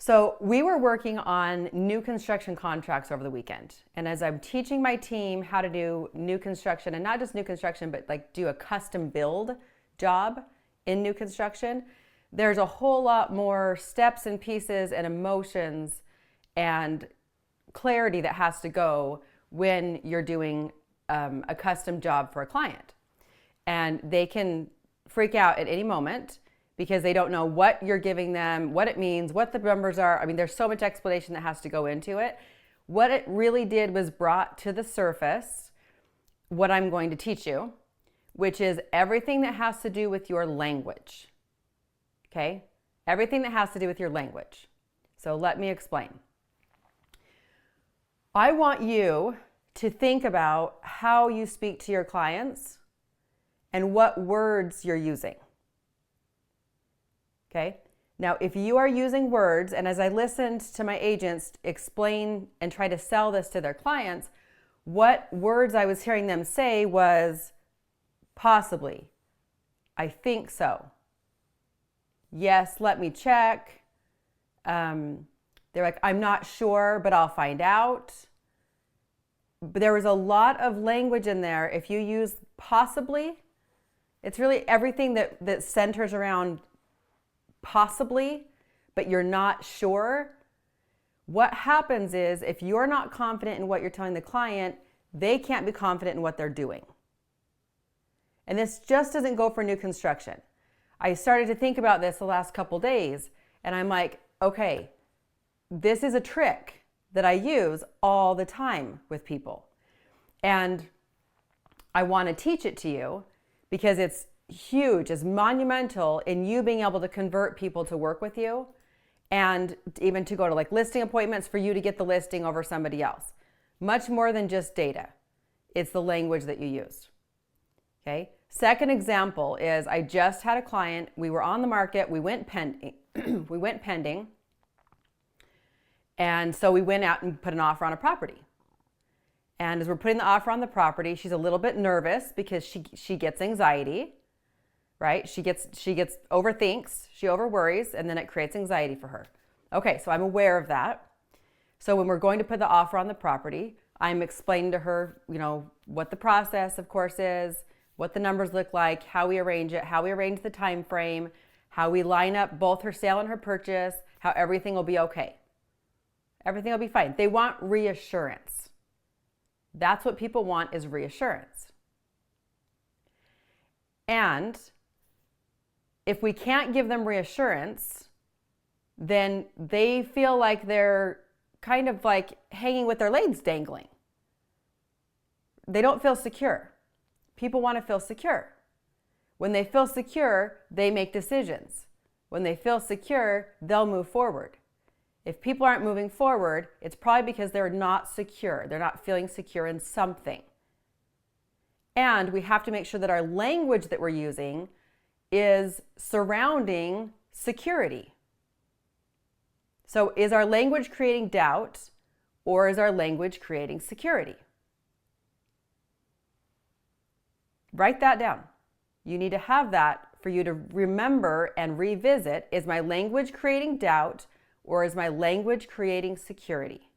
So we were working on new construction contracts over the weekend. And as I'm teaching my team how to do new construction, and not just new construction, but like do a custom build job in new construction, there's a whole lot more steps and pieces and emotions and clarity that has to go when you're doing a custom job for a client. And they can freak out at any moment because they don't know what you're giving them, what it means, what the numbers are. I mean, there's so much explanation that has to go into it. What it really did was brought to the surface what I'm going to teach you, which is everything that has to do with your language. Okay? Everything that has to do with your language. So let me explain. I want you to think about how you speak to your clients and what words you're using. Okay? Now, if you are using words, and as I listened to my agents explain and try to sell this to their clients, what words I was hearing them say was possibly, I think so, yes, let me check. They're like, I'm not sure, but I'll find out. But there was a lot of language in there. If you use possibly, it's really everything that centers around possibly, but you're not sure. What happens is if you're not confident in what you're telling the client, they can't be confident in what they're doing. And this just doesn't go for new construction. I started to think about this the last couple days, and I'm like, okay, this is a trick that I use all the time with people. And I want to teach it to you because it's huge, it's monumental in you being able to convert people to work with you and even to go to like listing appointments for you to get the listing over somebody else. Much more than just data. It's the language that you use. Okay. Second example is I just had a client. We were on the market. We went pending. And so we went out and put an offer on a property. And as we're putting the offer on the property, she's a little bit nervous because she gets anxiety, right? She overthinks, she overworries, and then it creates anxiety for her. Okay, so I'm aware of that. So when we're going to put the offer on the property, I'm explaining to her, what the process, of course, is, what the numbers look like, how we arrange it, how we arrange the time frame, how we line up both her sale and her purchase, how everything will be okay. Everything will be fine. They want reassurance. That's what people want, is reassurance. And if we can't give them reassurance, then they feel like they're kind of like hanging with their legs dangling. They don't feel secure. People want to feel secure. When they feel secure, they make decisions. When they feel secure, they'll move forward. If people aren't moving forward, it's probably because they're not secure. They're not feeling secure in something. And we have to make sure that our language that we're using is surrounding security. So is our language creating doubt, or is our language creating security? Write that down. You need to have that for you to remember and revisit. Is my language creating doubt, or is my language creating security?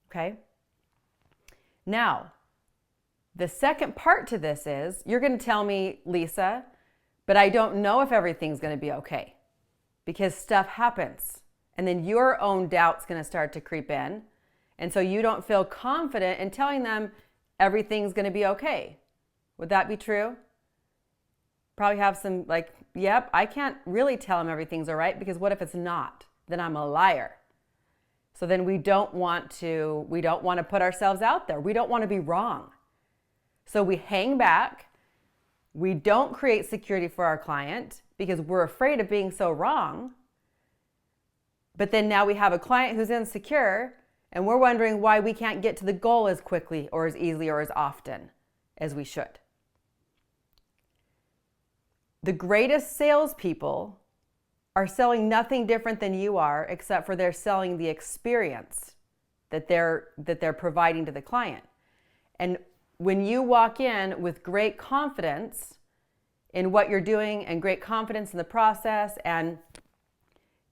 Okay? Now, the second part to this is, you're going to tell me, Lisa, but I don't know if everything's going to be okay, because stuff happens. And then your own doubt's going to start to creep in. And so you don't feel confident in telling them everything's going to be okay. Would that be true? Probably have some yep, I can't really tell them everything's all right, because what if it's not? Then I'm a liar. So then we don't want to put ourselves out there. We don't want to be wrong. So we hang back. We don't create security for our client because we're afraid of being so wrong. But then now we have a client who's insecure, and we're wondering why we can't get to the goal as quickly or as easily or as often as we should. The greatest salespeople are selling nothing different than you are, except for they're selling the experience that they're providing to the client. And when you walk in with great confidence in what you're doing and great confidence in the process, and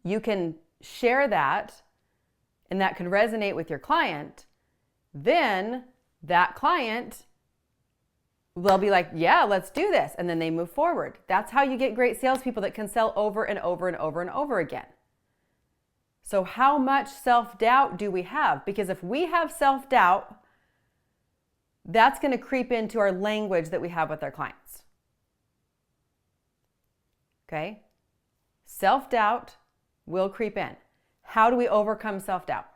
you can share that and that can resonate with your client, then that client, they'll be like, yeah, let's do this. And then they move forward. That's how you get great salespeople that can sell over and over and over and over again. So how much self-doubt do we have? Because if we have self-doubt, that's going to creep into our language that we have with our clients. Okay? Self-doubt will creep in. How do we overcome self-doubt?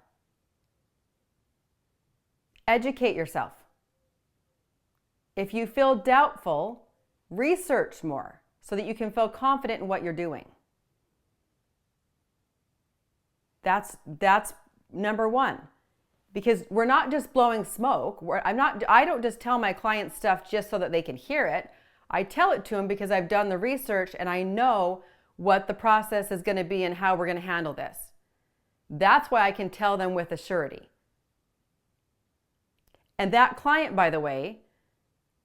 Educate yourself. If you feel doubtful, research more so that you can feel confident in what you're doing. That's number one. Because we're not just blowing smoke. I don't just tell my clients stuff just so that they can hear it. I tell it to them because I've done the research and I know what the process is going to be and how we're going to handle this. That's why I can tell them with a surety. And that client, by the way,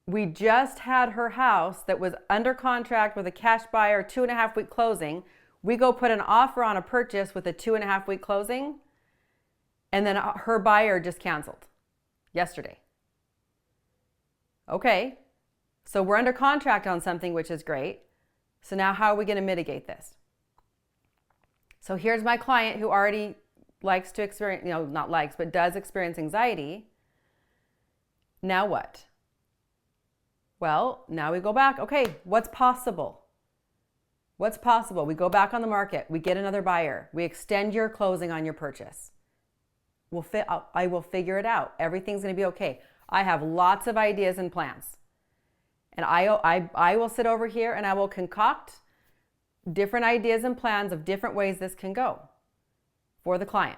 we just had her house that was under contract with a cash buyer, 2.5-week closing. We go put an offer on a purchase with a 2.5-week closing, and then her buyer just canceled yesterday. Okay, so we're under contract on something, which is great. So now how are we going to mitigate this? So here's my client who already likes to experience, not likes, but does experience anxiety. Now what? Well, now we go back. Okay, what's possible? What's possible? We go back on the market. We get another buyer. We extend your closing on your purchase. I will figure it out. Everything's going to be okay. I have lots of ideas and plans. And I will sit over here and I will concoct different ideas and plans of different ways this can go for the client.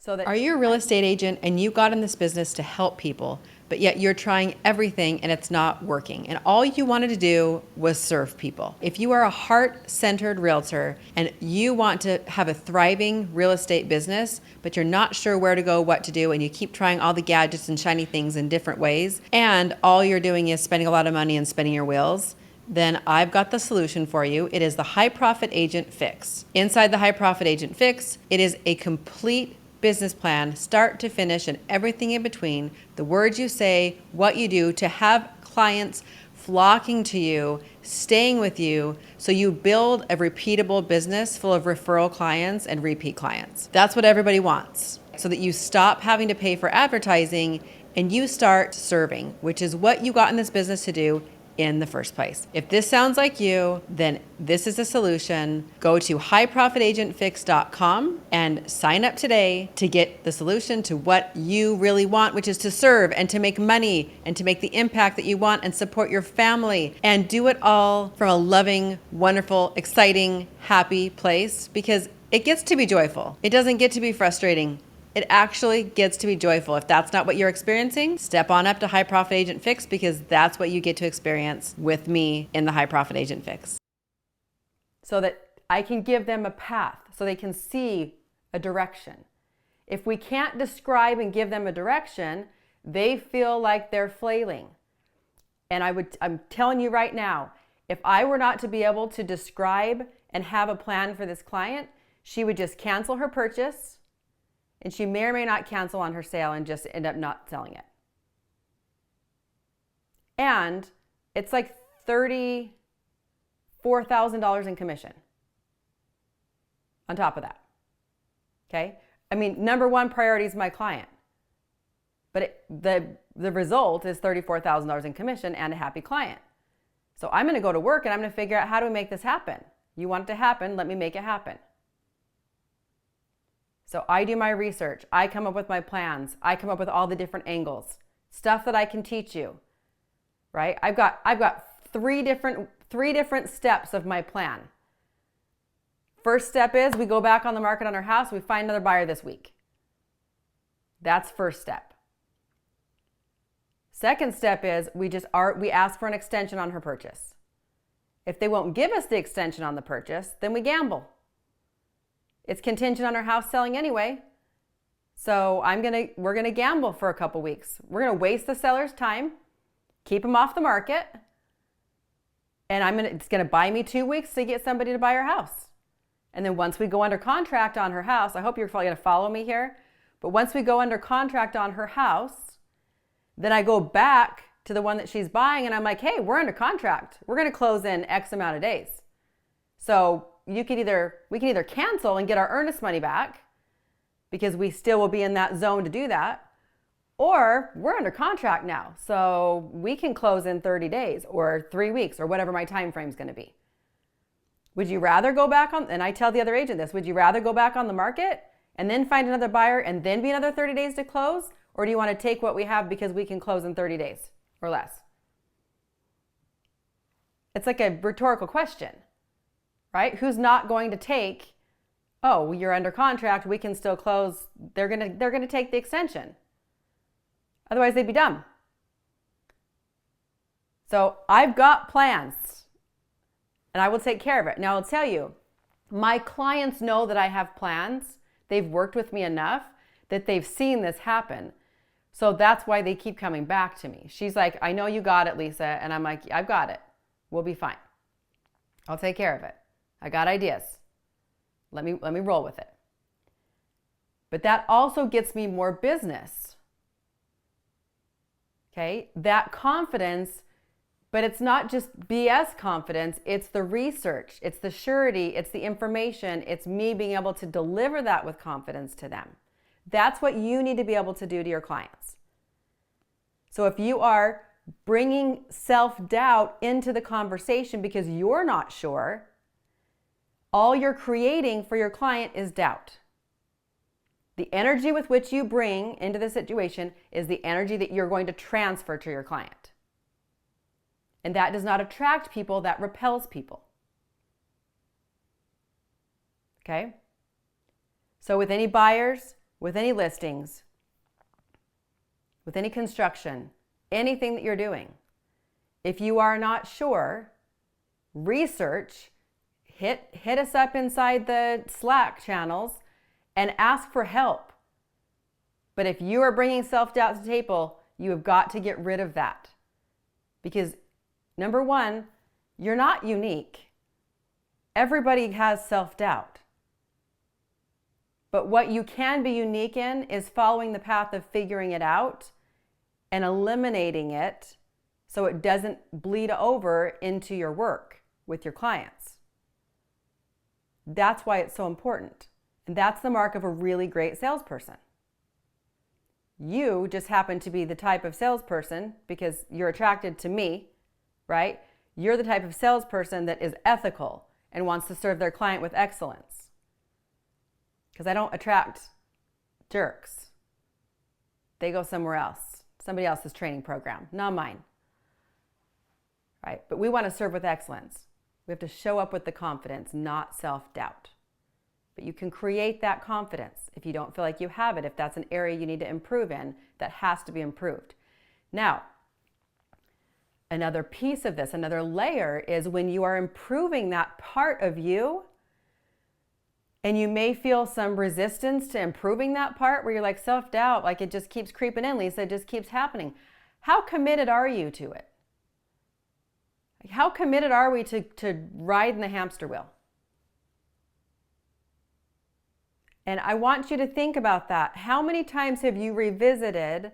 Are you a real estate agent and you got in this business to help people, but yet you're trying everything and it's not working, and all you wanted to do was serve people? If you are a heart-centered realtor and you want to have a thriving real estate business, but you're not sure where to go, what to do, and you keep trying all the gadgets and shiny things in different ways, and all you're doing is spending a lot of money and spinning your wheels, then I've got the solution for you. It is the High Profit Agent Fix. Inside the High Profit Agent Fix, it is a complete business plan, start to finish, and everything in between, the words you say, what you do, to have clients flocking to you, staying with you, so you build a repeatable business full of referral clients and repeat clients. That's what everybody wants, so that you stop having to pay for advertising and you start serving, which is what you got in this business to do in the first place. If this sounds like you, then this is a solution. Go to highprofitagentfix.com and sign up today to get the solution to what you really want, which is to serve and to make money and to make the impact that you want and support your family, and do it all from a loving, wonderful, exciting, happy place, because it gets to be joyful. It doesn't get to be frustrating. It actually gets to be joyful. If that's not what you're experiencing, step on up to High Profit Agent Fix, because that's what you get to experience with me in the High Profit Agent Fix. So that I can give them a path so they can see a direction. If we can't describe and give them a direction, they feel like they're flailing. And I'm telling you right now, if I were not to be able to describe and have a plan for this client, she would just cancel her purchase. And she may or may not cancel on her sale and just end up not selling it. And it's like $34,000 in commission on top of that. Okay? I mean, number one priority is my client. But the result is $34,000 in commission and a happy client. So I'm going to go to work and I'm going to figure out, how do we make this happen? You want it to happen, let me make it happen. So I do my research. I come up with my plans. I come up with all the different angles, stuff that I can teach you, right? I've got three different steps of my plan. First step is we go back on the market on our house. We find another buyer this week. That's first step. Second step is we ask for an extension on her purchase. If they won't give us the extension on the purchase, then we gamble. It's contingent on our house selling anyway. So we're gonna gamble for a couple weeks. We're gonna waste the seller's time, keep them off the market, and it's gonna buy me 2 weeks to get somebody to buy our house. And then once we go under contract on her house, I hope you're going to follow me here, but once we go under contract on her house, then I go back to the one that she's buying and I'm like, hey, we're under contract. We're going to close in X amount of days. So we can either cancel and get our earnest money back because we still will be in that zone to do that, or we're under contract now. So we can close in 30 days or 3 weeks or whatever my time frame is going to be. Would you rather go back on, and I tell the other agent this, would you rather go back on the market and then find another buyer and then be another 30 days to close? Or do you want to take what we have because we can close in 30 days or less? It's like a rhetorical question, right? Who's not going to take, oh, you're under contract, we can still close. They're going to take the extension. Otherwise, they'd be dumb. So I've got plans and I will take care of it. Now I'll tell you, my clients know that I have plans. They've worked with me enough that they've seen this happen. So that's why they keep coming back to me. She's like, I know you got it, Lisa. And I'm like, I've got it. We'll be fine. I'll take care of it. I got ideas. Let me roll with it. But that also gets me more business. Okay? That confidence, but it's not just BS confidence. It's the research. It's the surety. It's the information. It's me being able to deliver that with confidence to them. That's what you need to be able to do to your clients. So if you are bringing self-doubt into the conversation because you're not sure, all you're creating for your client is doubt. The energy with which you bring into the situation is the energy that you're going to transfer to your client. And that does not attract people, that repels people. Okay? So with any buyers, with any listings, with any construction, anything that you're doing, if you are not sure, research, hit us up inside the Slack channels and ask for help. But if you are bringing self-doubt to the table, you have got to get rid of that. Because number one, you're not unique. Everybody has self-doubt. But what you can be unique in is following the path of figuring it out and eliminating it so it doesn't bleed over into your work with your clients. That's why it's so important. And that's the mark of a really great salesperson. You just happen to be the type of salesperson because you're attracted to me, right? You're the type of salesperson that is ethical and wants to serve their client with excellence. Because I don't attract jerks. They go somewhere else, somebody else's training program, not mine. Right? But we want to serve with excellence. We have to show up with the confidence, not self-doubt. But you can create that confidence if you don't feel like you have it, if that's an area you need to improve in, that has to be improved. Now, another piece of this, another layer is when you are improving that part of you, and you may feel some resistance to improving that part where you're like self-doubt, like it just keeps creeping in, Lisa, it just keeps happening. How committed are you to it? How committed are we to riding the hamster wheel? And I want you to think about that. How many times have you revisited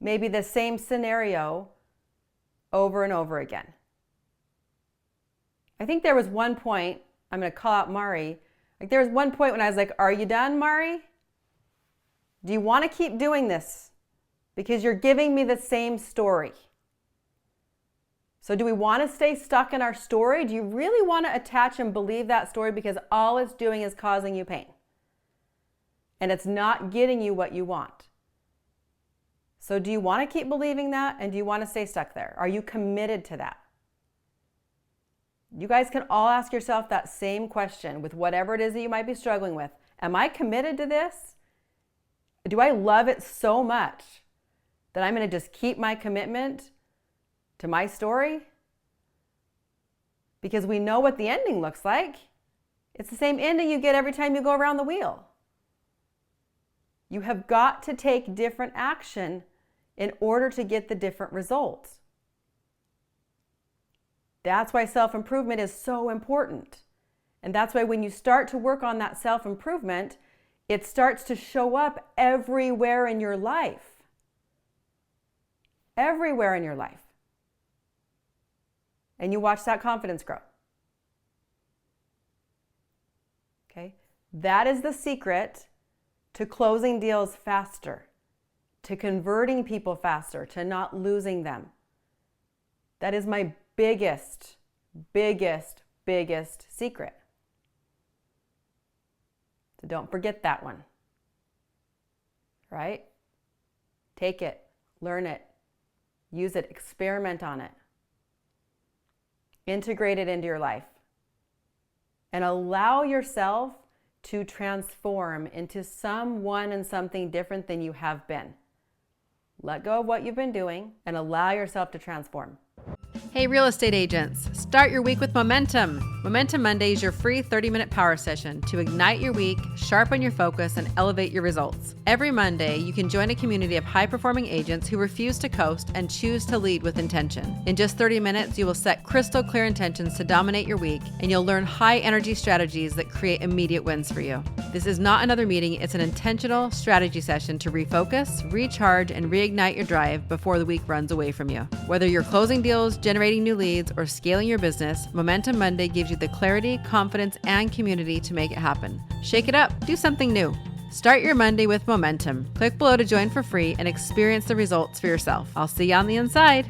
maybe the same scenario over and over again? I think there was one point, I'm going to call out Mari, like there was one point when I was like, are you done, Mari? Do you want to keep doing this? Because you're giving me the same story. So do we want to stay stuck in our story? Do you really want to attach and believe that story because all it's doing is causing you pain? And it's not getting you what you want. So do you want to keep believing that? And do you want to stay stuck there? Are you committed to that? You guys can all ask yourself that same question with whatever it is that you might be struggling with. Am I committed to this? Do I love it so much that I'm going to just keep my commitment to my story? Because we know what the ending looks like. It's the same ending you get every time you go around the wheel. You have got to take different action in order to get the different results. That's why self-improvement is so important. And that's why when you start to work on that self-improvement, it starts to show up everywhere in your life. Everywhere in your life. And you watch that confidence grow. Okay? That is the secret to closing deals faster, to converting people faster, to not losing them. That is my biggest secret. So don't forget that one. Right? Take it, learn it, use it, experiment on it. Integrate it into your life. And allow yourself to transform into someone and something different than you have been. Let go of what you've been doing and allow yourself to transform. Hey, real estate agents, start your week with momentum. Momentum Monday is your free 30-minute power session to ignite your week, sharpen your focus, and elevate your results. Every Monday, you can join a community of high-performing agents who refuse to coast and choose to lead with intention. In just 30 minutes, you will set crystal clear intentions to dominate your week, and you'll learn high-energy strategies that create immediate wins for you. This is not another meeting, it's an intentional strategy session to refocus, recharge, and reignite your drive before the week runs away from you. Whether you're closing deals, generating new leads, or scaling your business, Momentum Monday gives you the clarity, confidence, and community to make it happen. Shake it up. Do something new. Start your Monday with momentum. Click below to join for free and experience the results for yourself. I'll see you on the inside.